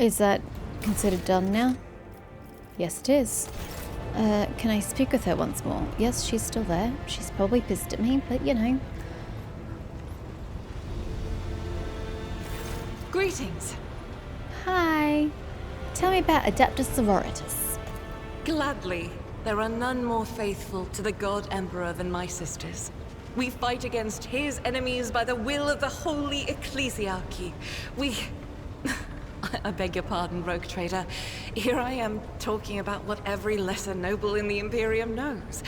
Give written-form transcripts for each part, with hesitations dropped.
Is that considered done now? Yes, it is. Can I speak with her once more? Yes, she's still there. She's probably pissed at me, but you know. Greetings. Hi. Tell me about Adeptus Sororitas. Gladly. There are none more faithful to the God Emperor than my sisters. We fight against his enemies by the will of the Holy Ecclesiarchy. We... I beg your pardon, rogue trader. Here I am talking about what every lesser noble in the Imperium knows.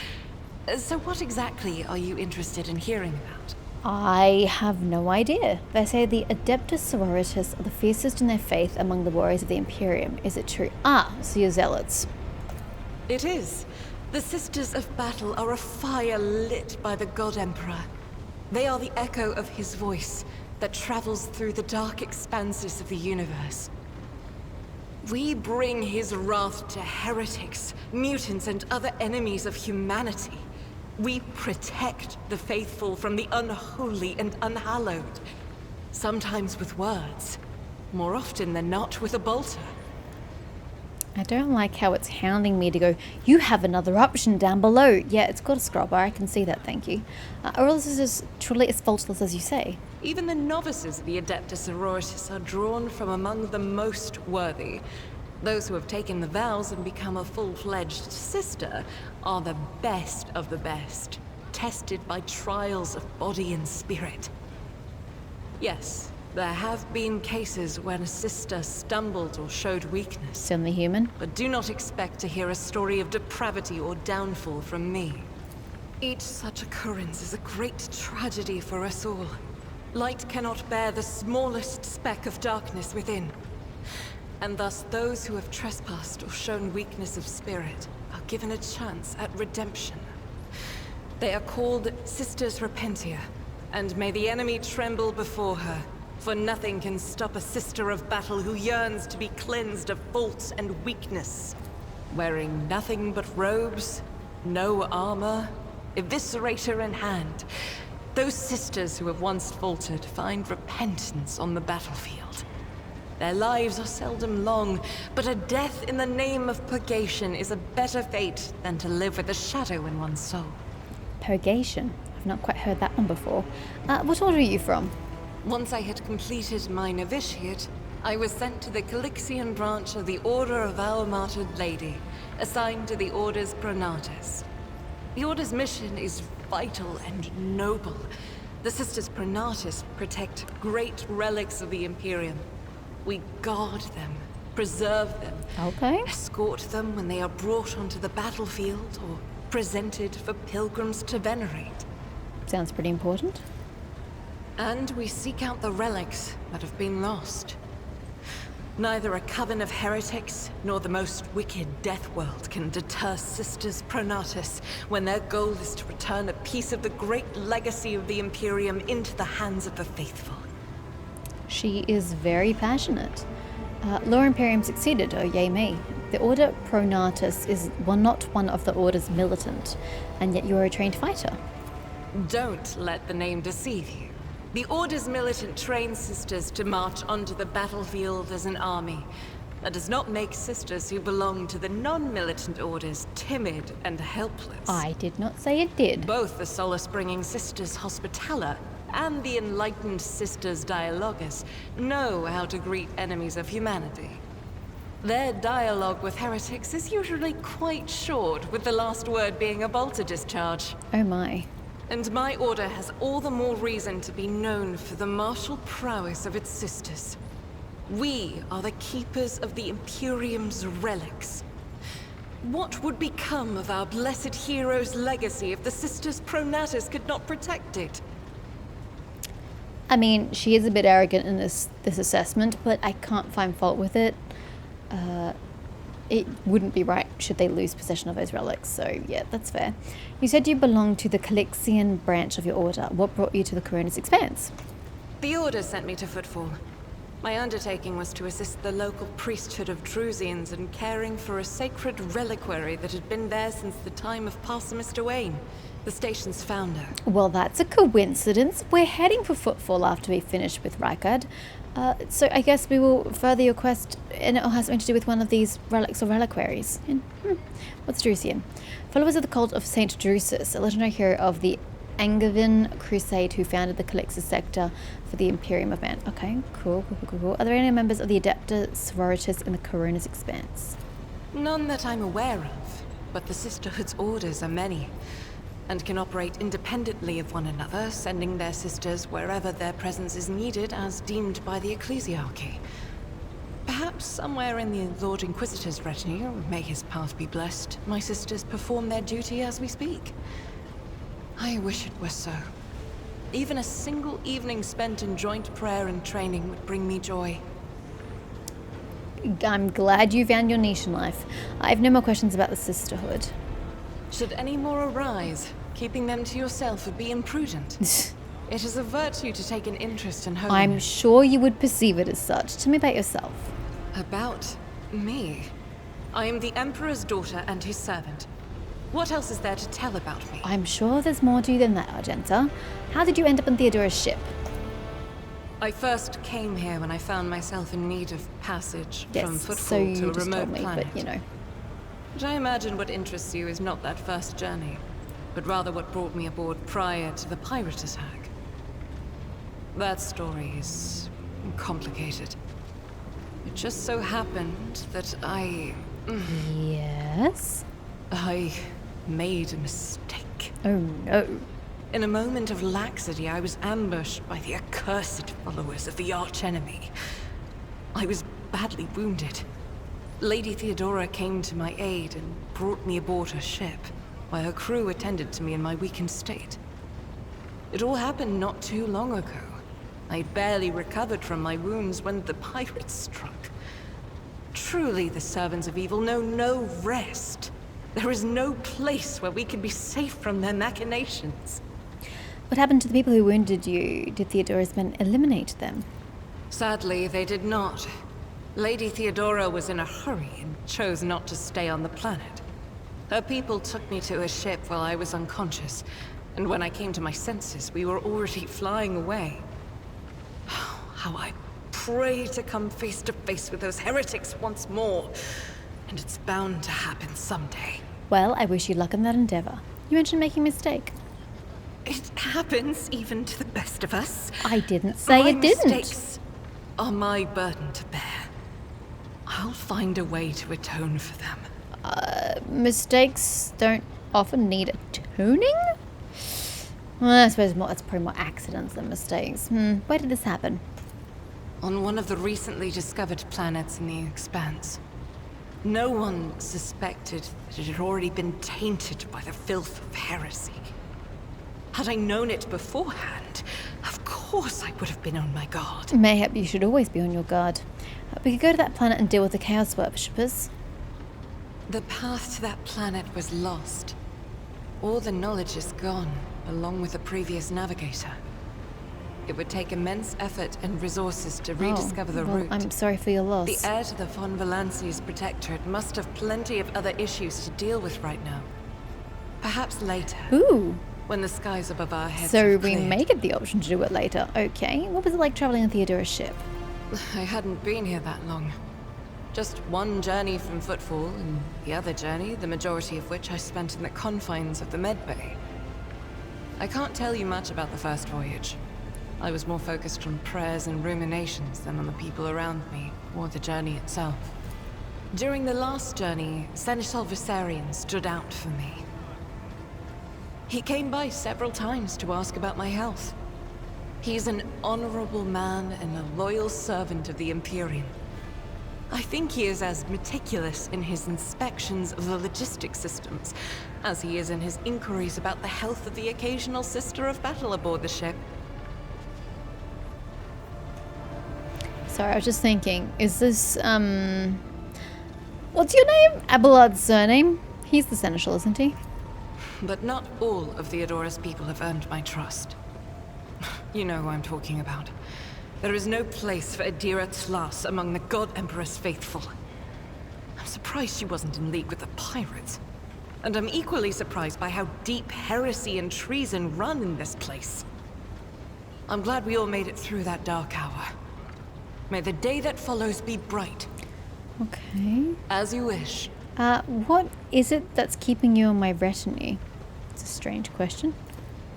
So what exactly are you interested in hearing about? I have no idea. They say the Adeptus Sororitas are the fiercest in their faith among the warriors of the Imperium. Is it true? Ah, so you're zealots. It is. The Sisters of Battle are a fire lit by the God Emperor. They are the echo of his voice that travels through the dark expanses of the universe. We bring his wrath to heretics, mutants, and other enemies of humanity. We protect the faithful from the unholy and unhallowed. Sometimes with words, more often than not with a bolter. I don't like how it's hounding me to go, you have another option down below. Yeah, it's got a scroll bar, I can see that, thank you. Or else this is truly as faultless as you say. Even the novices of the Adeptus Sororitas are drawn from among the most worthy. Those who have taken the vows and become a full-fledged sister are the best of the best, tested by trials of body and spirit. Yes, there have been cases when a sister stumbled or showed weakness. Still the human? But do not expect to hear a story of depravity or downfall from me. Each such occurrence is a great tragedy for us all. Light cannot bear the smallest speck of darkness within. And thus those who have trespassed or shown weakness of spirit are given a chance at redemption. They are called Sisters Repentia, and may the enemy tremble before her. For nothing can stop a sister of battle who yearns to be cleansed of fault and weakness. Wearing nothing but robes, no armor, eviscerator in hand, those sisters who have once faltered find repentance on the battlefield. Their lives are seldom long, but a death in the name of purgation is a better fate than to live with a shadow in one's soul. Purgation? I've not quite heard that one before. What order are you from? Once I had completed my novitiate, I was sent to the Calixian branch of the Order of Our Martyred Lady, assigned to the Order's Pronatus. The Order's mission is vital and noble. The Sisters Pronatus protect great relics of the Imperium. We guard them, preserve them, escort them when they are brought onto the battlefield or presented for pilgrims to venerate. Sounds pretty important. And we seek out the relics that have been lost. Neither a coven of heretics nor the most wicked death world can deter Sisters Pronatus when their goal is to return a piece of the great legacy of the Imperium into the hands of the faithful. She is very passionate. Lore Imperium succeeded, oh yay me. The Order Pronatus is not one of the Order's militant, and yet you are a trained fighter. Don't let the name deceive you. The Order's militant trains sisters to march onto the battlefield as an army. That does not make sisters who belong to the non-militant orders timid and helpless. I did not say it did. Both the solace-bringing Sisters Hospitaller and the enlightened Sisters Dialogus know how to greet enemies of humanity. Their dialogue with heretics is usually quite short, with the last word being a bolter discharge. Oh my. And my order has all the more reason to be known for the martial prowess of its sisters. We are the keepers of the Imperium's relics. What would become of our blessed hero's legacy if the Sisters Pronatus could not protect it? I mean, she is a bit arrogant in this assessment, but I can't find fault with it. It wouldn't be right should they lose possession of those relics, so yeah, that's fair. You said you belonged to the Calixian branch of your order. What brought you to the Koronus Expanse? The order sent me to Footfall. My undertaking was to assist the local priesthood of Drusians in caring for a sacred reliquary that had been there since the time of Pastor Mr. Wayne. the station's founder. Well, that's a coincidence. We're heading for Footfall after we finish with Rykard. So I guess we will further your quest, and it all has something to do with one of these relics or reliquaries. What's Drusian? Followers of the cult of Saint Drusus, a legendary hero of the Angevin Crusade who founded the Calixus sector for the Imperium of Man. Okay, cool. Are there any members of the Adepta Sororitas in the Koronus Expanse? None that I'm aware of, but the Sisterhood's orders are many, and can operate independently of one another, sending their sisters wherever their presence is needed as deemed by the Ecclesiarchy. Perhaps somewhere in the Lord Inquisitor's retinue, may his path be blessed, my sisters perform their duty as we speak. I wish it were so. Even a single evening spent in joint prayer and training would bring me joy. I'm glad you found your niche in life. I have no more questions about the Sisterhood. Should any more arise, keeping them to yourself would be imprudent. It is a virtue to take an interest in holiness. I'm sure you would perceive it as such. Tell me about yourself. About me? I am the Emperor's daughter and his servant. What else is there to tell about me? I'm sure there's more to you than that, Argenta. How did you end up on Theodora's ship? I first came here when I found myself in need of passage from Footfall to a remote planet. But, you know. But I imagine what interests you is not that first journey, but rather what brought me aboard prior to the pirate attack. That story is complicated. It just so happened that Yes? I made a mistake. Oh no. In a moment of laxity, I was ambushed by the accursed followers of the archenemy. I was badly wounded. Lady Theodora came to my aid and brought me aboard her ship, while her crew attended to me in my weakened state. It all happened not too long ago. I'd barely recovered from my wounds when the pirates struck. Truly, the servants of evil know no rest. There is no place where we can be safe from their machinations. What happened to the people who wounded you? Did Theodora's men eliminate them? Sadly, they did not. Lady Theodora was in a hurry and chose not to stay on the planet. Her people took me to a ship while I was unconscious, and when I came to my senses, we were already flying away. How I pray to come face to face with those heretics once more. And it's bound to happen someday. Well, I wish you luck in that endeavor. You mentioned making a mistake. It happens even to the best of us. I didn't say it didn't. Mistakes are my burden to bear. I'll find a way to atone for them. Mistakes don't often need atoning? Well, I suppose that's probably more accidents than mistakes. Where did this happen? On one of the recently discovered planets in the Expanse. No one suspected that it had already been tainted by the filth of heresy. Had I known it beforehand, of course I would have been on my guard. Mayhap you should always be on your guard. We could go to that planet and deal with the Chaos Worshippers. The path to that planet was lost. All the knowledge is gone, along with the previous navigator. It would take immense effort and resources to rediscover the route. I'm sorry for your loss. The heir to the von Valanci's protectorate must have plenty of other issues to deal with right now. Perhaps later. Ooh. When the skies above our heads So have we cleared. may get the option to do it later. Okay. What was it like traveling on Theodora's ship? I hadn't been here that long. Just one journey from Footfall, and the other journey, the majority of which I spent in the confines of the Medbay. I can't tell you much about the first voyage. I was more focused on prayers and ruminations than on the people around me, or the journey itself. During the last journey, Seneschal Viserion stood out for me. He came by several times to ask about my health. He's an honorable man and a loyal servant of the Imperium. I think he is as meticulous in his inspections of the logistics systems as he is in his inquiries about the health of the occasional sister of battle aboard the ship. Sorry, I was just thinking, is this, what's your name? Abelard's surname? He's the Seneschal, isn't he? But not all of Theodora's people have earned my trust. You know who I'm talking about. There is no place for Adira Tlas among the God Emperor's faithful. I'm surprised she wasn't in league with the pirates. And I'm equally surprised by how deep heresy and treason run in this place. I'm glad we all made it through that dark hour. May the day that follows be bright. Okay. As you wish. What is it that's keeping you in my retinue? It's a strange question.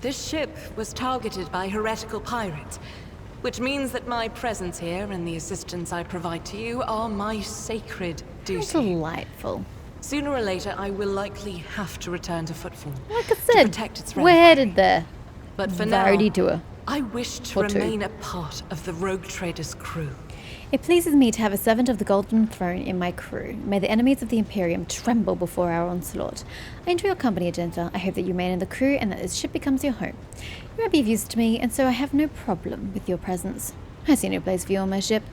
This ship was targeted by heretical pirates, which means that my presence here and the assistance I provide to you are my sacred duty. Delightful. Sooner or later, I will likely have to return to Footfall. Like I said, to protect its we're headed there. But for Varity now, tour. I wish to remain a part of the Rogue Trader's crew. It pleases me to have a servant of the Golden Throne in my crew. May the enemies of the Imperium tremble before our onslaught. I enjoy your company, Agenda. I hope that you remain in the crew and that this ship becomes your home. You might be of use to me, and so I have no problem with your presence. I see no place for you on my ship.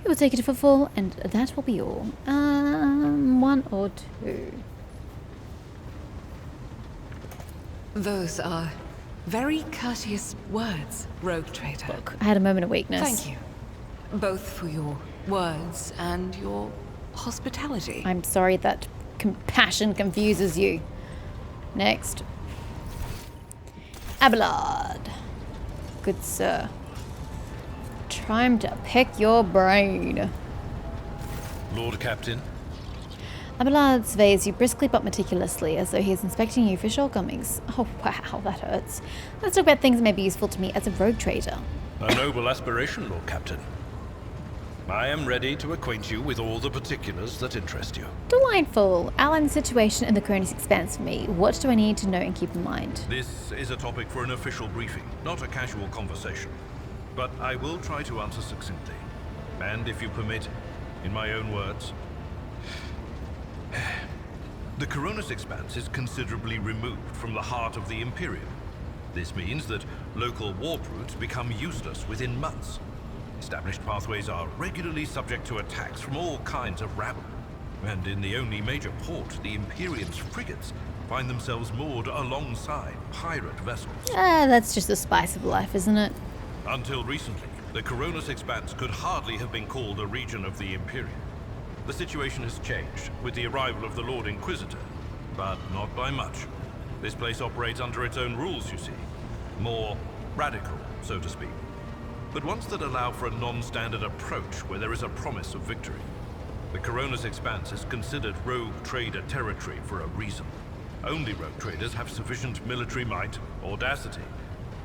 We will take you to Footfall, and that will be all. One or two. Those are very courteous words, Rogue Trader. Look, I had a moment of weakness. Thank you. Both for your words and your hospitality. I'm sorry that compassion confuses you. Next. Abelard. Good sir. Time to pick your brain. Lord Captain. Abelard surveys you briskly but meticulously, as though he is inspecting you for shortcomings. Oh wow, that hurts. Let's talk about things that may be useful to me as a rogue trader. A noble aspiration, Lord Captain. I am ready to acquaint you with all the particulars that interest you. Delightful. Outline the situation in the Koronus Expanse for me. What do I need to know and keep in mind? This is a topic for an official briefing, not a casual conversation. But I will try to answer succinctly. And if you permit, in my own words. The Koronus Expanse is considerably removed from the heart of the Imperium. This means that local warp routes become useless within months. Established pathways are regularly subject to attacks from all kinds of rabble. And in the only major port, the Imperium's frigates find themselves moored alongside pirate vessels. That's just the spice of life, isn't it? Until recently, the Koronus Expanse could hardly have been called a region of the Imperium. The situation has changed with the arrival of the Lord Inquisitor, but not by much. This place operates under its own rules, you see. More radical, so to speak. But ones that allow for a non-standard approach where there is a promise of victory. The Koronus Expanse is considered rogue trader territory for a reason. Only rogue traders have sufficient military might, audacity,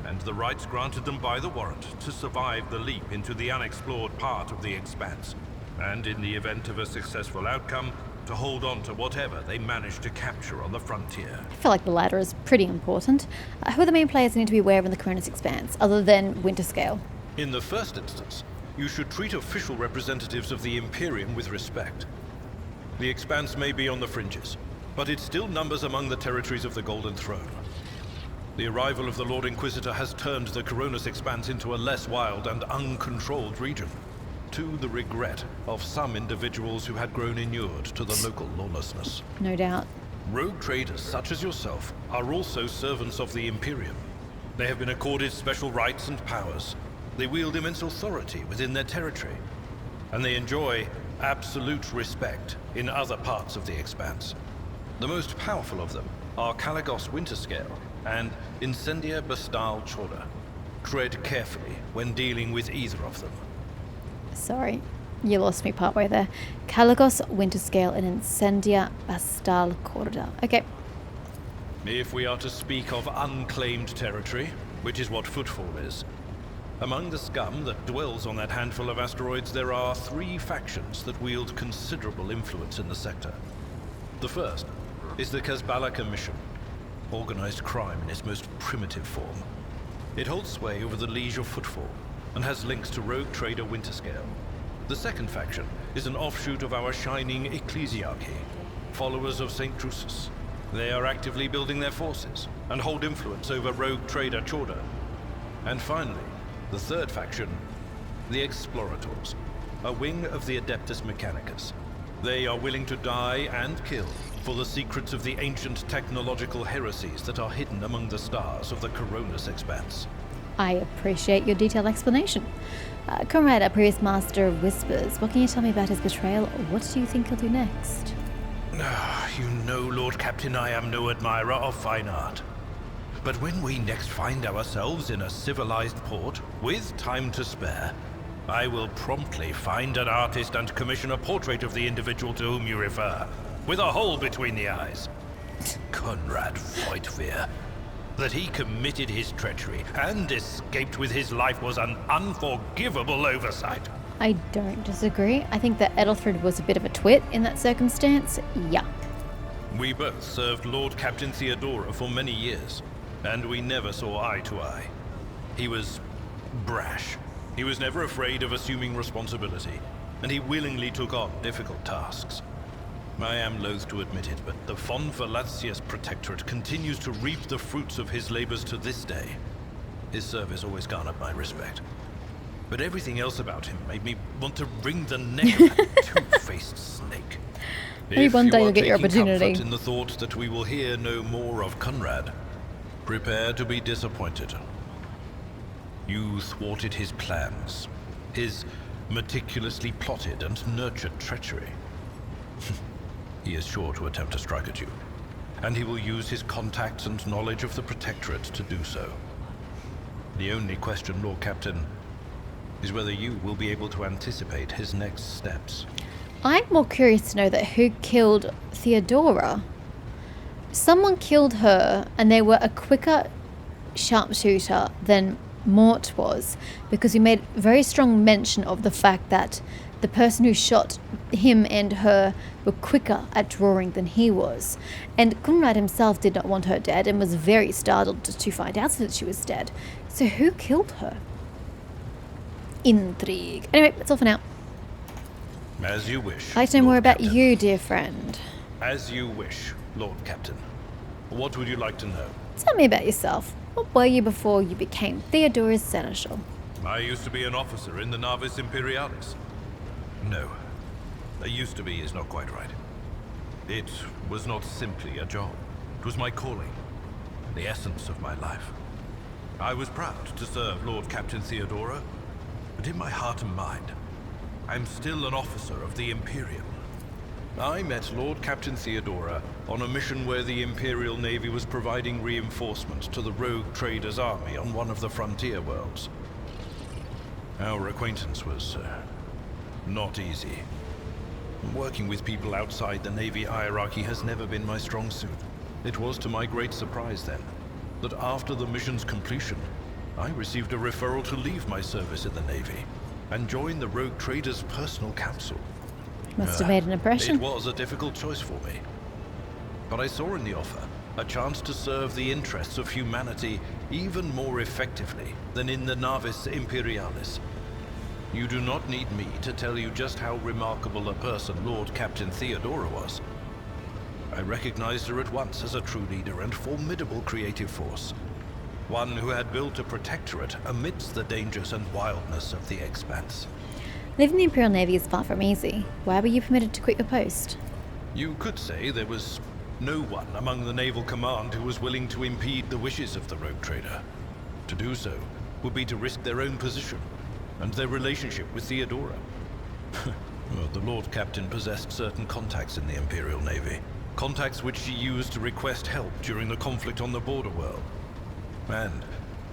and the rights granted them by the warrant to survive the leap into the unexplored part of the Expanse. And in the event of a successful outcome, to hold on to whatever they manage to capture on the frontier. I feel like the latter is pretty important. Who are the main players I need to be aware of in the Koronus Expanse, other than Winterscale? In the first instance, you should treat official representatives of the Imperium with respect. The Expanse may be on the fringes, but it still numbers among the territories of the Golden Throne. The arrival of the Lord Inquisitor has turned the Koronus Expanse into a less wild and uncontrolled region, to the regret of some individuals who had grown inured to the local lawlessness. No doubt. Rogue traders such as yourself are also servants of the Imperium. They have been accorded special rights and powers. They wield immense authority within their territory, and they enjoy absolute respect in other parts of the Expanse. The most powerful of them are Caligos Winterscale and Incendia Bastal Chorda. Tread carefully when dealing with either of them. Sorry, you lost me partway there. Caligos Winterscale and Incendia Bastal Chorda. Okay. If we are to speak of unclaimed territory, which is what Footfall is, among the scum that dwells on that handful of asteroids, there are 3 factions that wield considerable influence in the sector. The first is the Kazbala Commission, organized crime in its most primitive form. It holds sway over the Liege of Footfall, and has links to rogue trader Winterscale. The second faction is an offshoot of our shining ecclesiarchy, followers of St. Drusus. They are actively building their forces, and hold influence over rogue trader Chorda. And finally, the third faction, the Explorators, a wing of the Adeptus Mechanicus. They are willing to die and kill for the secrets of the ancient technological heresies that are hidden among the stars of the Koronus Expanse. I appreciate your detailed explanation. Comrade, a previous master of whispers, what can you tell me about his betrayal? What do you think he'll do next? You know, Lord Captain, I am no admirer of fine art. But when we next find ourselves in a civilized port, with time to spare, I will promptly find an artist and commission a portrait of the individual to whom you refer, with a hole between the eyes. Conrad Voightfear. That he committed his treachery and escaped with his life was an unforgivable oversight. I don't disagree. I think that Edelfrid was a bit of a twit in that circumstance. Yeah. We both served Lord Captain Theodora for many years, and we never saw eye to eye. He was brash. He was never afraid of assuming responsibility, and he willingly took on difficult tasks. I am loath to admit it, but the Von Valacius Protectorate continues to reap the fruits of his labors to this day. His service always garnered my respect. But everything else about him made me want to wring the neck of that two-faced snake. Maybe one day you'll get your If you are taking opportunity. comfort in the thought that we will hear no more of Conrad, prepare to be disappointed. You thwarted his plans, his meticulously plotted and nurtured treachery. He is sure to attempt a strike at you, and he will use his contacts and knowledge of the Protectorate to do so. The only question, Lord Captain, is whether you will be able to anticipate his next steps. I'm more curious to know that who killed Theodora. Someone killed her, and they were a quicker sharpshooter than Mort was, because he made very strong mention of the fact that the person who shot him and her were quicker at drawing than he was. And Conrad himself did not want her dead and was very startled to find out that she was dead. So who killed her? Intrigue. Anyway, that's all for now. As you wish. I'd like to know more Lord about Captain. you, dear friend. As you wish, Lord Captain. What would you like to know? Tell me about yourself. What were you before you became Theodora's seneschal? I used to be an officer in the Navis Imperialis. No. I used to be is not quite right. It was not simply a job. It was my calling. The essence of my life. I was proud to serve Lord Captain Theodora, but in my heart and mind, I'm still an officer of the Imperium. I met Lord Captain Theodora on a mission where the Imperial Navy was providing reinforcement to the rogue traders' army on one of the frontier worlds. Our acquaintance was not easy. Working with people outside the Navy hierarchy has never been my strong suit. It was to my great surprise then, that after the mission's completion, I received a referral to leave my service in the Navy and join the rogue traders' personal council. Must have made an impression. It was a difficult choice for me. But I saw in the offer a chance to serve the interests of humanity even more effectively than in the Navis Imperialis. You do not need me to tell you just how remarkable a person Lord Captain Theodora was. I recognized her at once as a true leader and formidable creative force. One who had built a protectorate amidst the dangers and wildness of the Expanse. Leaving the Imperial Navy is far from easy. Why were you permitted to quit your post? You could say there was no one among the naval command who was willing to impede the wishes of the rogue trader. To do so would be to risk their own position and their relationship with Theodora. Well, the Lord Captain possessed certain contacts in the Imperial Navy. Contacts which she used to request help during the conflict on the border world. And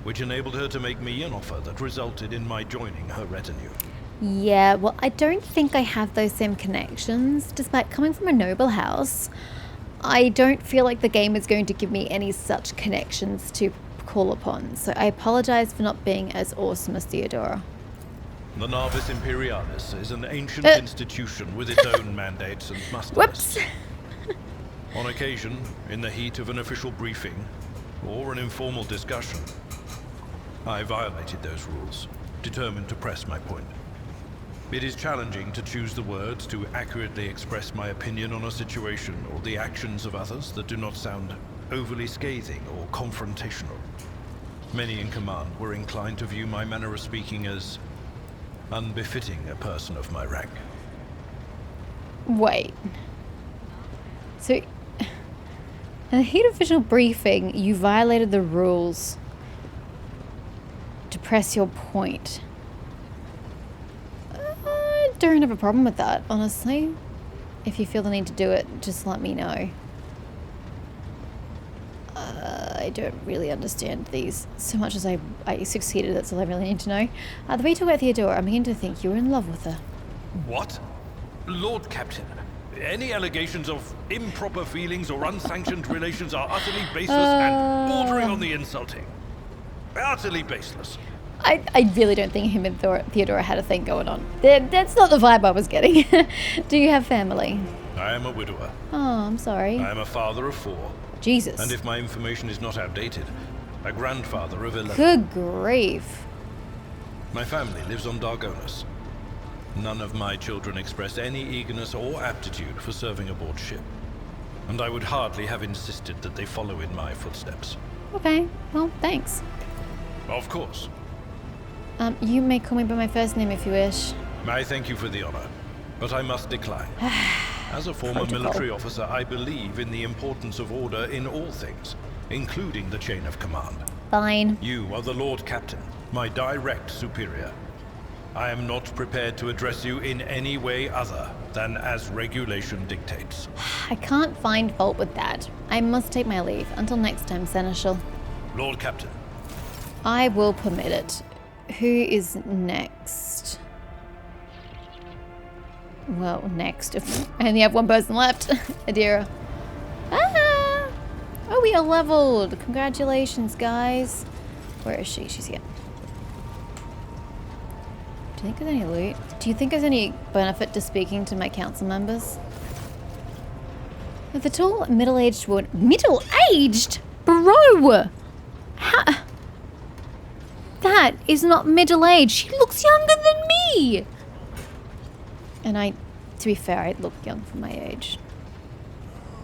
which enabled her to make me an offer that resulted in my joining her retinue. Yeah, well, I don't think I have those same connections. Despite coming from a noble house, I don't feel like the game is going to give me any such connections to call upon. So I apologize for not being as awesome as Theodora. The Navis Imperialis is an ancient institution with its own mandates and muster Whoops! lists. On occasion, in the heat of an official briefing, or an informal discussion, I violated those rules, determined to press my point. It is challenging to choose the words to accurately express my opinion on a situation or the actions of others that do not sound overly scathing or confrontational. Many in command were inclined to view my manner of speaking as unbefitting a person of my rank. Wait. So, in the heat of official briefing, you violated the rules to press your point. I don't have a problem with that, honestly. If you feel the need to do it, just let me know. I don't really understand these so much as I succeeded. That's all I really need to know. The way you talk about Theodora, I'm beginning to think you were in love with her. What? Lord Captain, any allegations of improper feelings or unsanctioned relations are utterly baseless and bordering on the insulting. Utterly baseless. I really don't think him and Theodora had a thing going on. That's not the vibe I was getting. Do you have family? I am a widower. Oh, I'm sorry. I am a father of 4. Jesus. And if my information is not outdated, a grandfather of 11. Good grief. My family lives on Dargonus. None of my children express any eagerness or aptitude for serving aboard ship. And I would hardly have insisted that they follow in my footsteps. Okay, well, thanks. Of course. You may call me by my first name if you wish. I thank you for the honor, but I must decline. As a former Protocol. military officer, I believe in the importance of order in all things, including the chain of command. Fine. You are the Lord Captain, my direct superior. I am not prepared to address you in any way other than as regulation dictates. I can't find fault with that. I must take my leave. Until next time, Seneschal. Lord Captain. I will permit it. Who is next? Well, next. I only have one person left. Adira. Ah! Oh, we are leveled. Congratulations, guys. Where is she? She's here. Do you think there's any loot? Do you think there's any benefit to speaking to my council members? The tall, middle-aged woman. Middle-aged? Bro! How? That is not middle-aged. She looks younger than me! And to be fair, I look young for my age.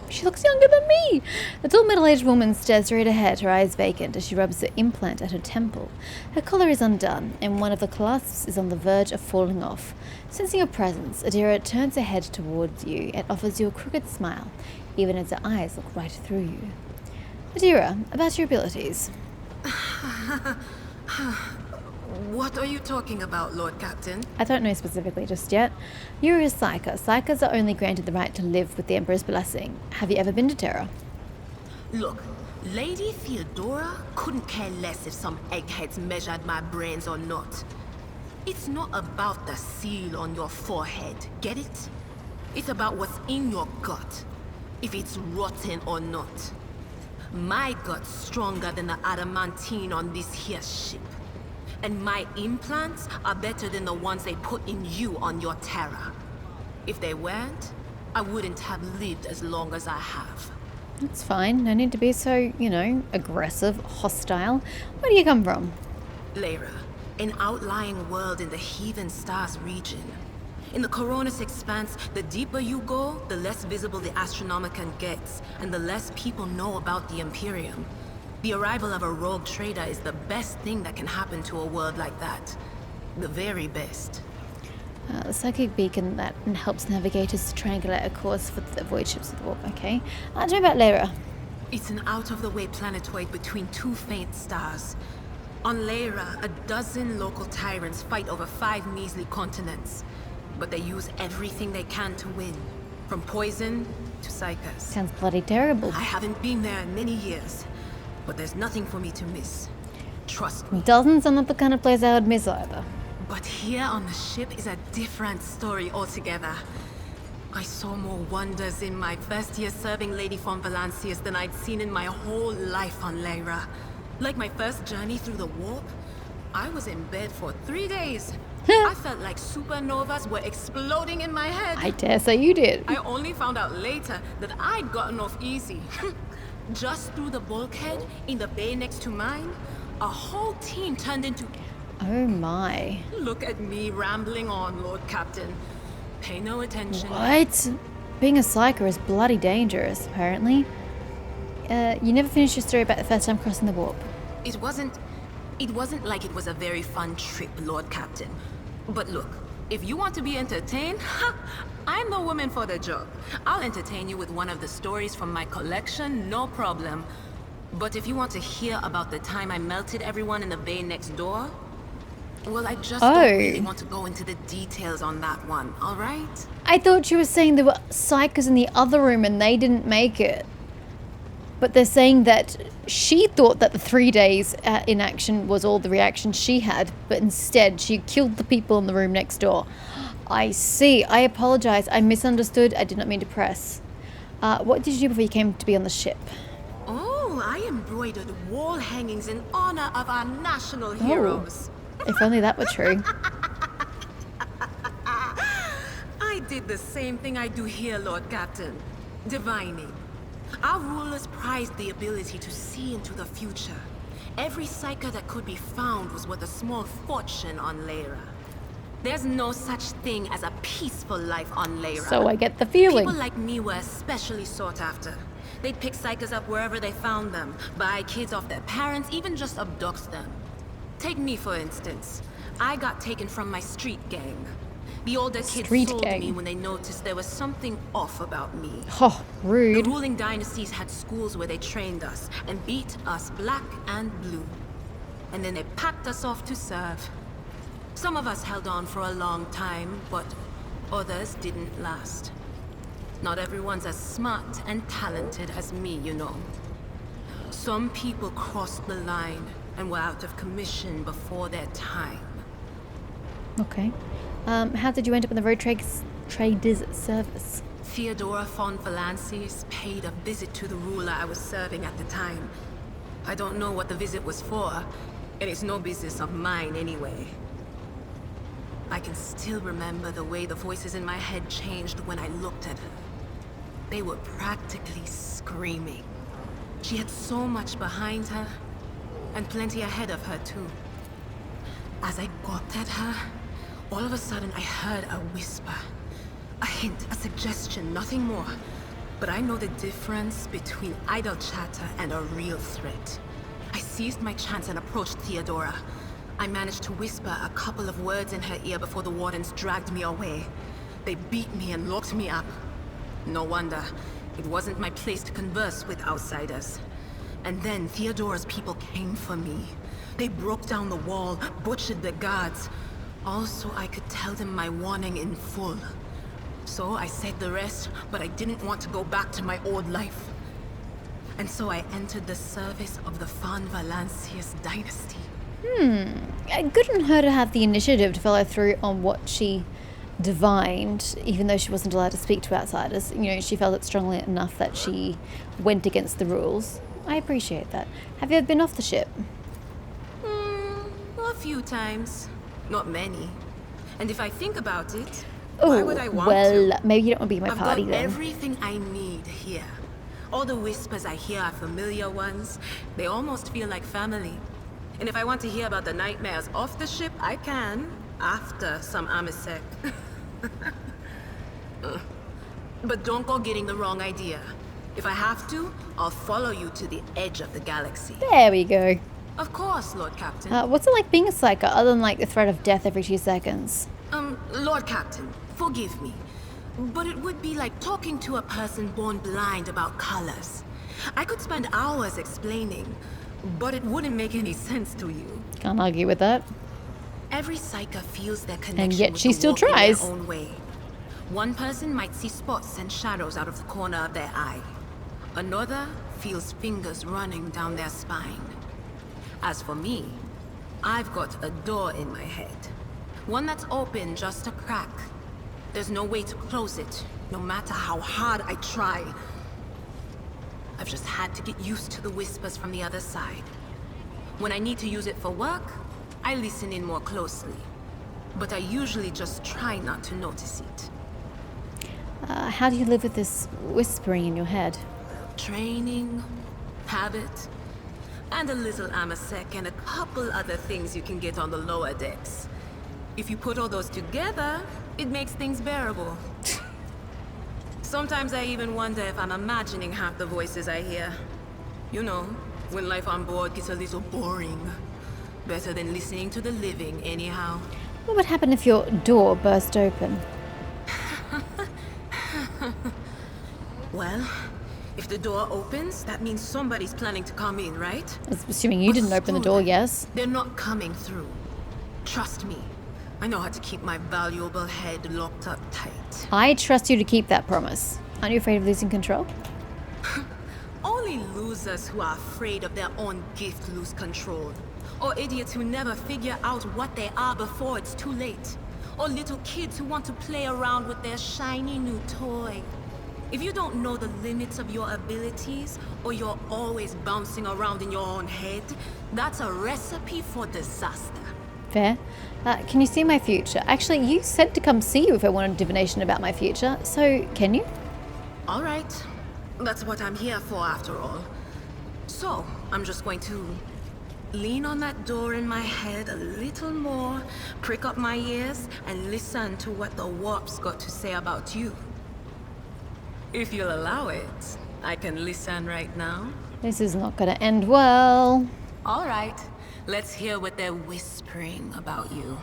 She looks younger than me! The tall middle-aged woman stares straight ahead, her eyes vacant, as she rubs the implant at her temple. Her collar is undone, and one of the clasps is on the verge of falling off. Sensing your presence, Adira turns her head towards you and offers you a crooked smile, even as her eyes look right through you. Adira, about your abilities. What are you talking about, Lord Captain? I don't know specifically just yet. You're a Psyker. Psykers are only granted the right to live with the Emperor's blessing. Have you ever been to Terra? Look, Lady Theodora couldn't care less if some eggheads measured my brains or not. It's not about the seal on your forehead, get it? It's about what's in your gut, if it's rotten or not. My gut's stronger than the adamantine on this here ship. And my implants are better than the ones they put in you on your Terra. If they weren't, I wouldn't have lived as long as I have. That's fine. No need to be so, aggressive, hostile. Where do you come from? Lyra, an outlying world in the Heathen Stars region. In the Koronus Expanse, the deeper you go, the less visible the Astronomicon gets, and the less people know about the Imperium. The arrival of a rogue trader is the best thing that can happen to a world like that. The very best. The psychic beacon that helps navigators to triangulate a course for the void ships of the warp. Okay. Tell me about Lyra. It's an out-of-the-way planetoid between 2 faint stars. On Lyra, a dozen local tyrants fight over 5 measly continents. But they use everything they can to win. From poison to psychers. Sounds bloody terrible. I haven't been there in many years. But there's nothing for me to miss. Trust me. Doesn't sound like the kind of place I would miss either. But here on the ship is a different story altogether. I saw more wonders in my first year serving Lady von Valancius than I'd seen in my whole life on Lyra. Like my first journey through the warp, I was in bed for 3 days. I felt like supernovas were exploding in my head. I dare say you did. I only found out later that I'd gotten off easy. Just through the bulkhead, in the bay next to mine, a whole team turned into... Oh my. Look at me rambling on, Lord Captain. Pay no attention. What? Being a psyker is bloody dangerous, apparently. You never finished your story about the first time crossing the warp. It wasn't like it was a very fun trip, Lord Captain. But look, if you want to be entertained, I'm the woman for the job. I'll entertain you with one of the stories from my collection, no problem. But if you want to hear about the time I melted everyone in the bay next door, Well, I just Oh. don't really want to go into the details on that one, alright? I thought you were saying there were psychers in the other room and they didn't make it. But they're saying that she thought that the 3 days in action was all the reaction she had, but instead she killed the people in the room next door. I see. I apologize. I misunderstood. I did not mean to press. What did you do before you came to be on the ship? Oh, I embroidered wall hangings in honor of our national heroes. If only that were true. I did the same thing I do here, Lord Captain. Divining. Our rulers prized the ability to see into the future. Every psyker that could be found was worth a small fortune on Lyra. There's no such thing as a peaceful life on Lyra. So I get the feeling. People like me were especially sought after. They'd pick psychers up wherever they found them, buy kids off their parents, even just abduct them. Take me, for instance. I got taken from my street gang. The older kids sold me when they noticed there was something off about me. Oh, rude. The ruling dynasties had schools where they trained us and beat us black and blue. And then they packed us off to serve. Some of us held on for a long time, but others didn't last. Not everyone's as smart and talented as me, you know. Some people crossed the line and were out of commission before their time. Okay. How did you end up in the road traders service? Theodora von Valances paid a visit to the ruler I was serving at the time. I don't know what the visit was for, and it's no business of mine anyway. I can still remember the way the voices in my head changed when I looked at her. They were practically screaming. She had so much behind her, and plenty ahead of her too. As I gawked at her, all of a sudden I heard a whisper. A hint, a suggestion, nothing more. But I know the difference between idle chatter and a real threat. I seized my chance and approached Theodora. I managed to whisper a couple of words in her ear before the wardens dragged me away. They beat me and locked me up. No wonder. It wasn't my place to converse with outsiders. And then Theodora's people came for me. They broke down the wall, butchered the guards. Also, I could tell them my warning in full. So I said the rest, but I didn't want to go back to my old life. And so I entered the service of the Von Valances dynasty. Good on her to have the initiative to follow through on what she divined, even though she wasn't allowed to speak to outsiders. You know, she felt it strongly enough that she went against the rules. I appreciate that. Have you ever been off the ship? A few times. Not many. And if I think about it, Oh, why would I want well, to? maybe you don't want to be my I've party got then. everything I need here. All the whispers I hear are familiar ones. They almost feel like family. And if I want to hear about the nightmares off the ship, I can. After some Amasek. But don't go getting the wrong idea. If I have to, I'll follow you to the edge of the galaxy. There we go. Of course, Lord Captain. What's it like being a psyker, other than like the threat of death every 2 seconds? Lord Captain, forgive me. But it would be like talking to a person born blind about colors. I could spend hours explaining, but it wouldn't make any sense to you. Can't argue with that. Every psyker feels their connection And yet with she the still world in tries. their own way. One person might see spots and shadows out of the corner of their eye. Another feels fingers running down their spine. As for me, I've got a door in my head. One that's open just a crack. There's no way to close it, no matter how hard I try. I've just had to get used to the whispers from the other side. When I need to use it for work, I listen in more closely. But I usually just try not to notice it. How do you live with this whispering in your head? Training, habit, and a little Amasek and a couple other things you can get on the lower decks. If you put all those together, it makes things bearable. Sometimes I even wonder if I'm imagining half the voices I hear. You know, when life on board gets a little boring. Better than listening to the living, anyhow. What would happen if your door burst open? Well, if the door opens, that means somebody's planning to come in, right? Assuming you didn't open the door, yes. They're not coming through. Trust me, I know how to keep my valuable head locked up tight. I trust you to keep that promise. Aren't you afraid of losing control? Only losers who are afraid of their own gift lose control. Or idiots who never figure out what they are before it's too late. Or little kids who want to play around with their shiny new toy. If you don't know the limits of your abilities, or you're always bouncing around in your own head, that's a recipe for disaster. Fair. Can you see my future? Actually, you said to come see you if I wanted divination about my future, so can you? All right. That's what I'm here for after all. So, I'm just going to lean on that door in my head a little more, prick up my ears, and listen to what the warp's got to say about you. If you'll allow it, I can listen right now. This is not going to end well. All right. Let's hear what they're whispering about you.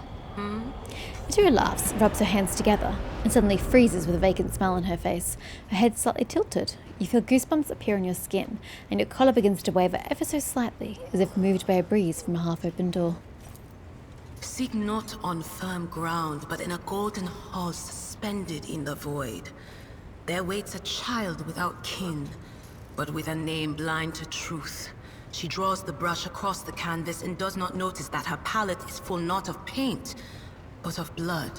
Adira laughs, rubs her hands together, and suddenly freezes with a vacant smile on her face. Her head slightly tilted. You feel goosebumps appear on your skin, and your collar begins to waver ever so slightly, as if moved by a breeze from a half-open door. Seek not on firm ground, but in a golden hall suspended in the void. There waits a child without kin, but with a name blind to truth. She draws the brush across the canvas and does not notice that her palette is full not of paint, but of blood.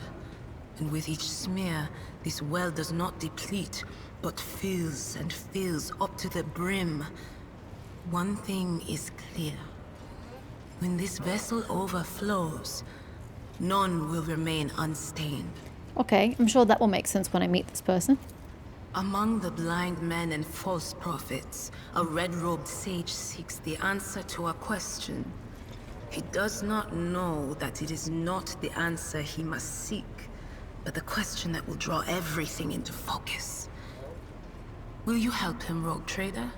And with each smear, this well does not deplete, but fills and fills up to the brim. One thing is clear. When this vessel overflows, none will remain unstained. Okay, I'm sure that will make sense when I meet this person. Among the blind men and false prophets, a red-robed sage seeks the answer to a question. He does not know that it is not the answer he must seek, but the question that will draw everything into focus. Will you help him, rogue trader?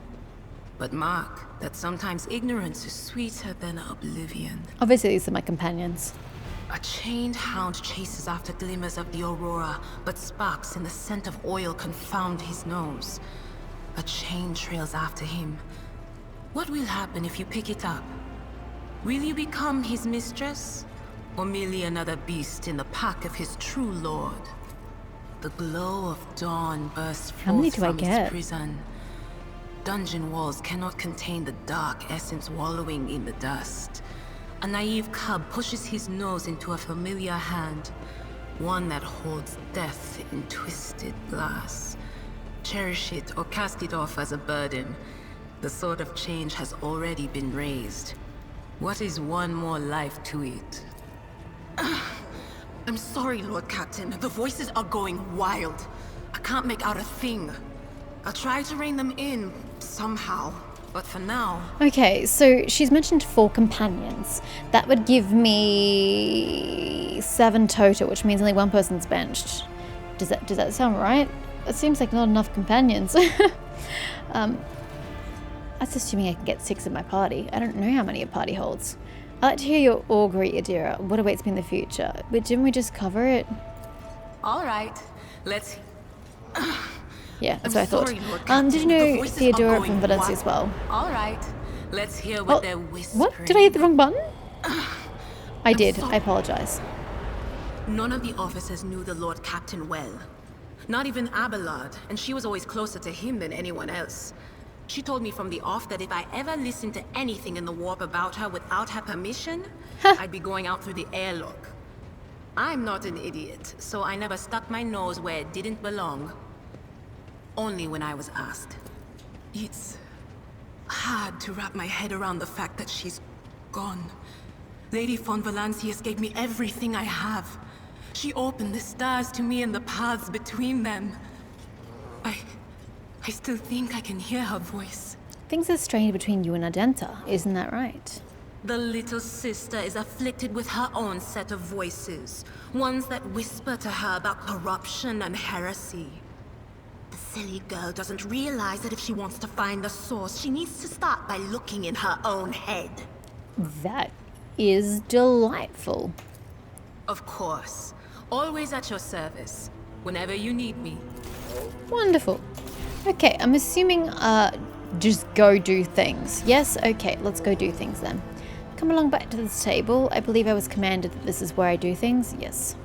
But mark that sometimes ignorance is sweeter than oblivion. Obviously, these are my companions. A chained hound chases after glimmers of the aurora, but sparks in the scent of oil confound his nose. A chain trails after him. What will happen if you pick it up? Will you become his mistress? Or merely another beast in the pack of his true lord? The glow of dawn bursts How many forth do I from get? his prison. Dungeon walls cannot contain the dark essence wallowing in the dust. A naive cub pushes his nose into a familiar hand, one that holds death in twisted glass. Cherish it or cast it off as a burden. The sword of change has already been raised. What is one more life to it? I'm sorry, Lord Captain. The voices are going wild. I can't make out a thing. I'll try to rein them in, somehow. But for now... Okay, so she's mentioned 4 companions. That would give me 7 total, which means only 1 person's benched. Does that sound right? It seems like not enough companions. That's assuming I can get 6 in my party. I don't know how many a party holds. I'd like to hear your augury, Adira. What awaits me in the future? But didn't we just cover it? All right, let's... Yeah, that's what I thought. Sorry, Lord Captain. Did you know The voices are Theodora going from Valencia wild. as well? All right, let's hear what they're whispering. What? Did I hit the wrong button? I did. sorry. I apologize. None of the officers knew the Lord Captain well. Not even Abelard, and she was always closer to him than anyone else. She told me from the off that if I ever listened to anything in the warp about her without her permission, I'd be going out through the airlock. I'm not an idiot, so I never stuck my nose where it didn't belong. Only when I was asked. It's hard to wrap my head around the fact that she's gone. Lady von Valancius gave me everything I have. She opened the stars to me and the paths between them. I still think I can hear her voice. Things are strained between you and Ardenta, isn't that right? The little sister is afflicted with her own set of voices. Ones that whisper to her about corruption and heresy. The silly girl doesn't realize that if she wants to find the source, she needs to start by looking in her own head. That is delightful. Of course. Always at your service. Whenever you need me. Wonderful. Okay, I'm assuming just go do things. Yes? Okay, let's go do things then. Come along back to this table. I believe I was commanded that this is where I do things. Yes.